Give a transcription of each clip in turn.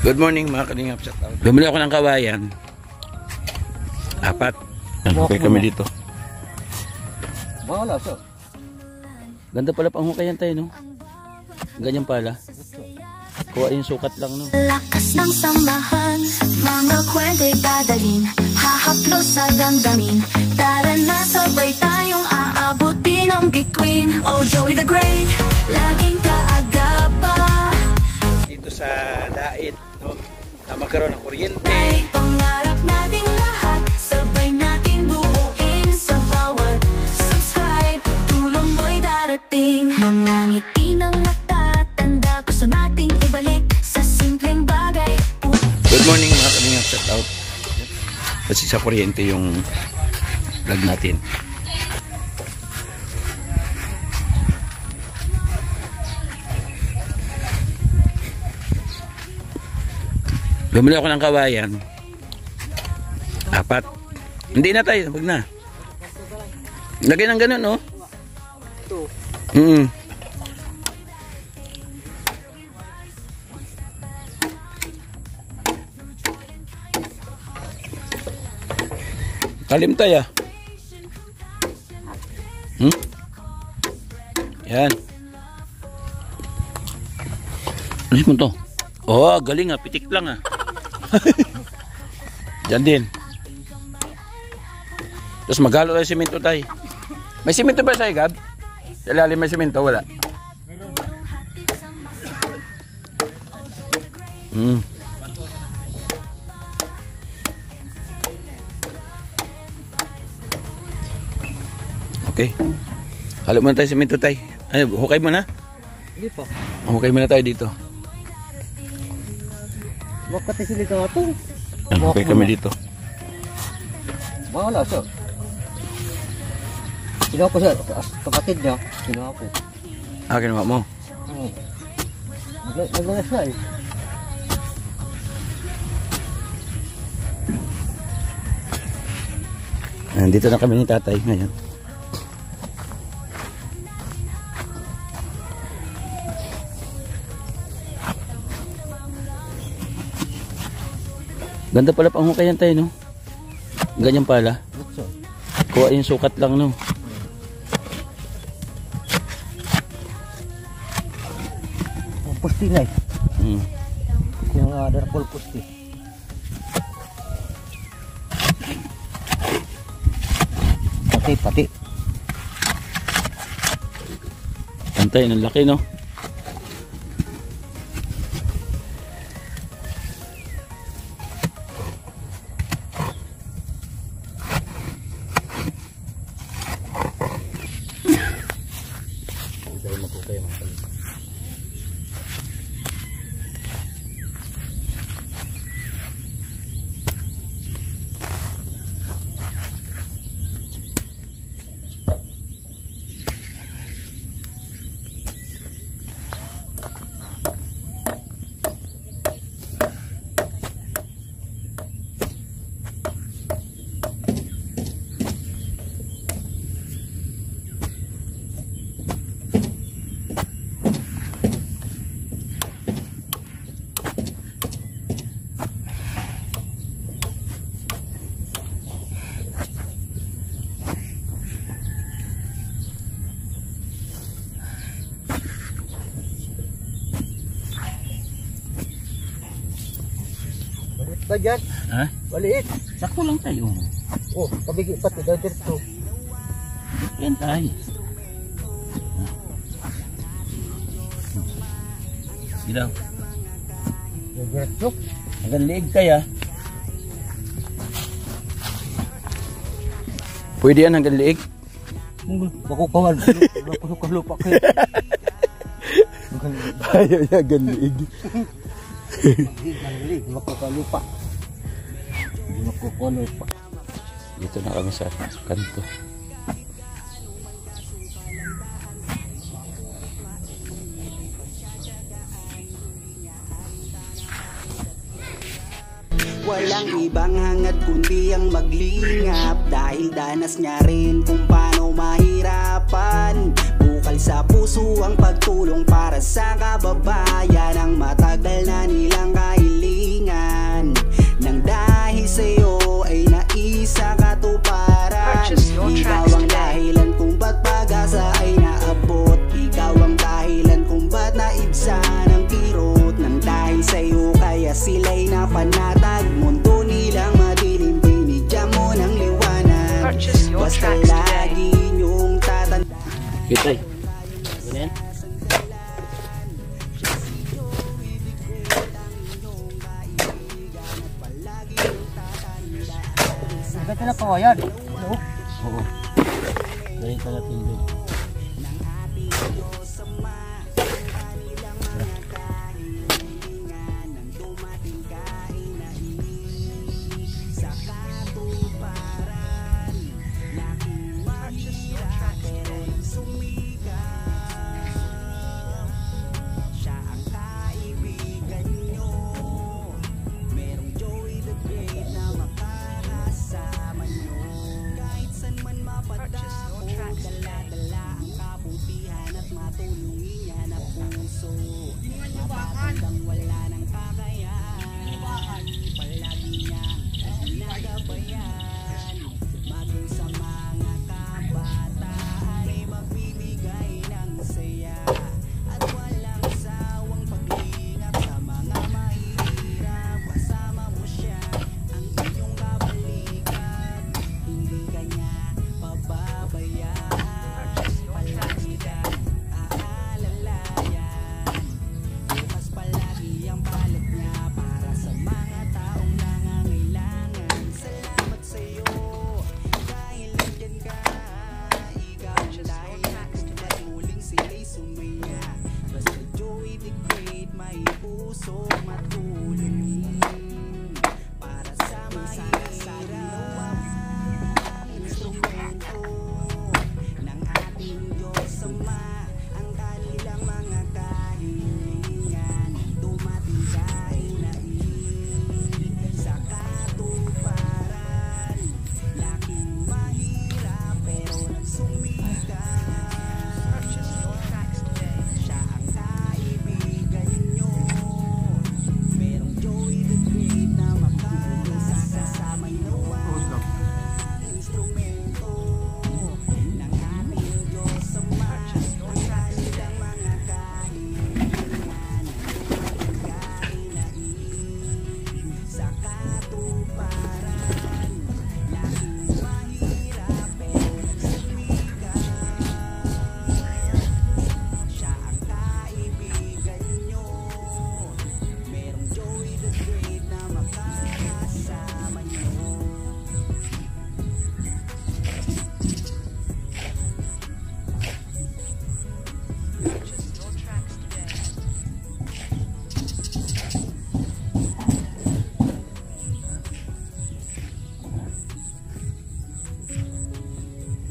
Good morning mga kalingap. Bumili ako ng kawayan. 4. Okay kami dito. Bahala siya. Ganda pala pang hukayan tayo, no? Ganyan pala. Kuha yung sukat lang, no? Lakas ng samahan, mga kwento'y dadalhin, hahaplo sa damdamin. Tara na, sabay tayong aabutin ang bituin. Oh, Joey the Great, laging kaagapa. Dito sa dait, no? Na magkaroon ng kuryente. Ay pangarap nating lahat, sabay nating buuin sa bawat subscribe. Tulong mo'y darating, mga ngiti ng mata, tanda gusto nating ibalik sa simpleng bagay. Good morning mga kalingap, shout out. Kasi sa kuryente yung vlog natin. Bumili ako ng kawayan. 4. Hindi na tayo, wag na. Lagay ng ganun, no? Talim tayo. Yan. Alis mo to. Oh, galing ah. Pitik lang ah. Diyan din. Tapos maghalo tayo simento tayo. May simento ba tayo, Gab? Sa ilalim may simento, wala. Okay. Halo muna tayo simento tayo. Ay, hukay mo na? Hindi pa. Hukay muna tayo dito. Bakit sila ka ito? Hukay kami dito. Bahala siya. Sinapo siya. Kapatid niya. Sinapo. Ginawa mo? Naglalas na eh. Nandito na kami ni tatay ngayon. Ganda pala pang hukayan tayo, no? Ganyan pala. Kuha yung sukat lang, no? Ang pusti na eh. Yung darapol pusti. Pati. Pantay, ang laki, no? Ba dyan? Ha? Maliit. Sakto lang tayo. Oh, kabigi pati daw dito. Yan tayo. Gilaw. Dito. Hanggang liig kaya. Pwede yan hanggang liig. Makukawan. Lupa kayo. Ayaw niya hanggang liig. Makukalupa. Dito na kami sa kanto. Walang ibang hangad kundi ang maglingap, dahil danas niya rin kung paano mahirapan. Bukal sa puso ang pagtulong para sa kababayan, ang matagal na nilang Ay, nakawayan. Oo. Oo. Dali ka natin doon.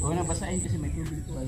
Huwag na basahin kasi may tubig po ay.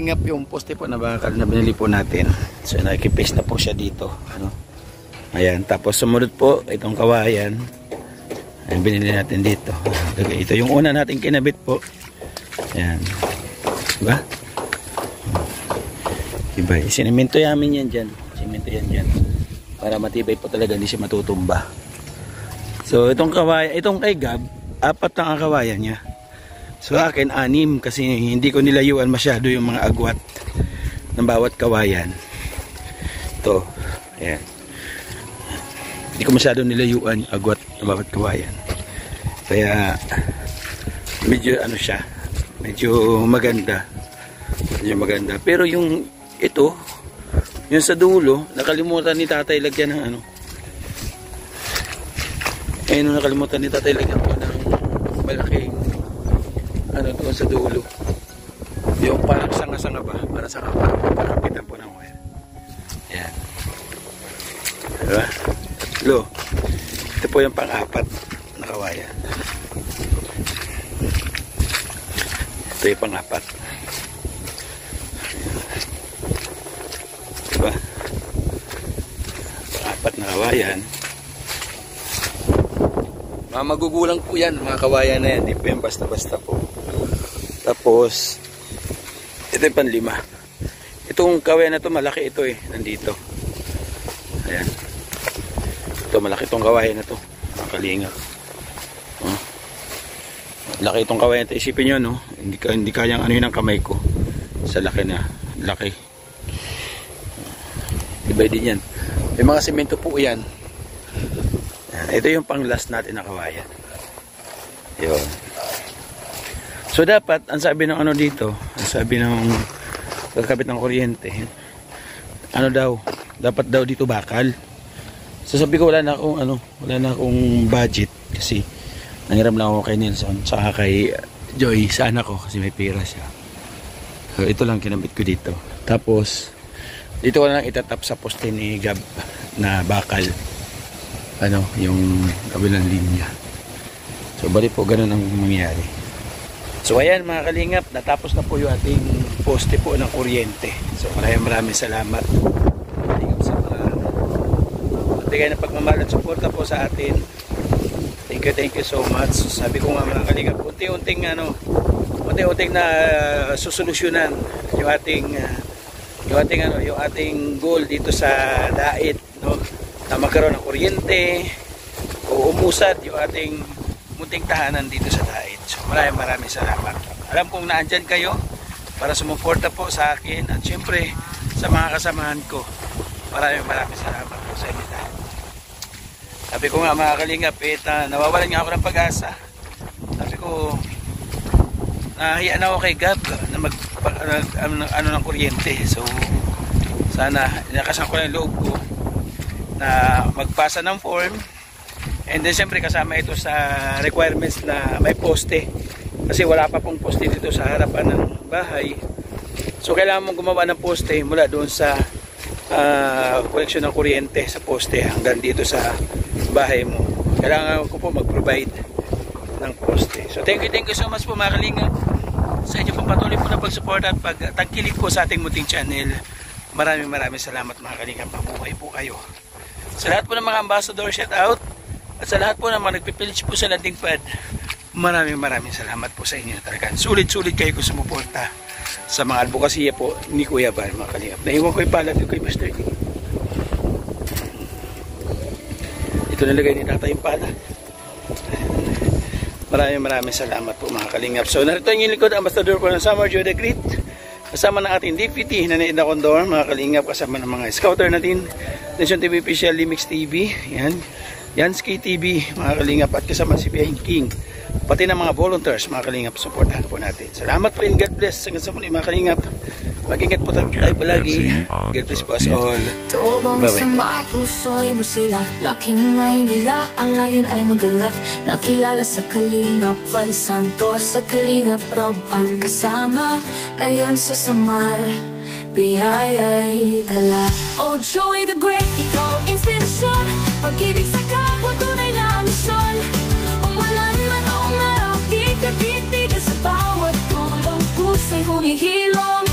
kalingap yung poste po na bakal na binili po natin. So nakikipaste na po siya dito. Ano? Ayan, tapos sumunod po itong kawayan. Ayan, binili natin dito. Ito yung una natin kinabit po. Ayan. Diba? Diba? Sinimento namin yan dyan. Simento yan dyan. Para matibay po talaga, hindi siya matutumba. So itong kawayan, itong kay Gab, 4 lang ang kawayan niya. So akin 6 kasi hindi ko nilayuan masyado yung mga agwat ng bawat kawayan. Ito, ayan. Hindi ko masyado nilayuan yung agwat ng bawat kawayan. Kaya medyo ano siya, medyo maganda. Medyo maganda. Pero yung ito, yung sa dulo, nakalimutan ni tatay lagyan ng ano. Ayun, nakalimutan ni tatay lagyan po ng malaking ano doon sa dulo, yung parang sanga-sanga ba, para sa kapitan po ng wire. Yan, diba? Lo, ito po yung pang-4 na kawayan. Ito yung pang-4, diba? Pang-4 na kawayan. Mga magugulang po yan, mga kawayan na yan, hindi po yan basta-basta po. Tapos ito yung pang-5. Itong kawayan na to, malaki ito eh, nandito. Ayan, ito malaki itong kawayan na to, mga kalingap. Laki itong kawayan na to, isipin nyo no, hindi kayang ano yun ang kamay ko sa laki na, laki. Iba din yan, may mga semento po yan. Ito yung pang last natin na kawayan. Yun. So dapat, ang sabi ng ano dito, ang sabi ng kakabit ng kuryente, ano daw, dapat daw dito bakal. So sabi ko wala na akong budget kasi nangiram lang ako kay Nelson saka kay Joy sa anak ko kasi may pera siya. So ito lang kinabit ko dito. Tapos dito ko lang itatap sa poste ni Gab na bakal. Ano, yung kabilang linya. So bali po ganun ang mangyayari. So ayan mga kalingap, natapos na po yung ating poste po ng kuryente. So maraming salamat kalingap sa mga patigay na pagmamahal at suporta po sa atin. Thank you so much. So, sabi ko nga mga kalingap, unti-unting na susolusyonan yung ating goal dito sa Dait, no? Na magkaroon ng kuryente o umusad yung ating munting tahanan dito sa Dait. So maraming salamat. Alam kong naandyan kayo para sumuporta po sa akin at syempre sa mga kasamahan ko. Maraming salamat po sa inyo lahat. Sabi ko nga mga kalingap, nawawalan nga ako ng pag-asa. Sabi ko, nahiyaan ako kay Gab na ano ng kuryente. So sana inakasan ko lang yung loob ko na magpasa ng form, and then siyempre kasama ito sa requirements na may poste kasi wala pa pong poste dito sa harapan ng bahay. So kailangan mong gumawa ng poste mula doon sa koneksyon ng kuryente sa poste hanggang dito sa bahay mo. Kailangan ko po mag-provide ng poste. So thank you so much po mga kalingap sa inyo pong patuloy po na pag-support at pagtangkilik po sa ating munting channel. Maraming salamat mga kalingap. Mabuhay po kayo. Sa lahat po ng mga ambassador, shout out. At sa lahat po ng mga nagpipilits po sa landing pad, maraming salamat po sa inyo. Talagang sulit kayo kung sumuporta sa mga advokasya po ni Kuya Bar, mga kalingap. Naiwan ko yung palad ko kay Master D. Ito nalagay ni Tata yung palad. Maraming salamat po mga kalingap. So narito yung likod, ambassador po ng Summer Joy the Great. Kasama ng ating deputy na Naida Condor, mga kalingap, kasama ng mga scouter natin, Nation TV Official, Limix TV, yan, Yansky TV, mga kalingap, at kasama si Behind King, pati ng mga volunteers, mga kalingap, supportahan po natin. Salamat po and God bless. Hanggang sa muli mga kalingap, mag-ingat po tayo palagi. God bless po us all. Bye-bye. Sa mga puso'y masila, laking ngayon nila, ang ngayon ay magalat. Nakilala sa Kalingap Val Santos, sa Kalingap Rob ang kasama. Ngayon sa Samar, biyaya'y dala. Oh Joy the Great, ikaw ang inspirasyon. Pag-ibig sa kapwa, tunay na misyon. Umulan man o umaraw, di ka titigil sa bawat tulong. Pusa'y humihilom.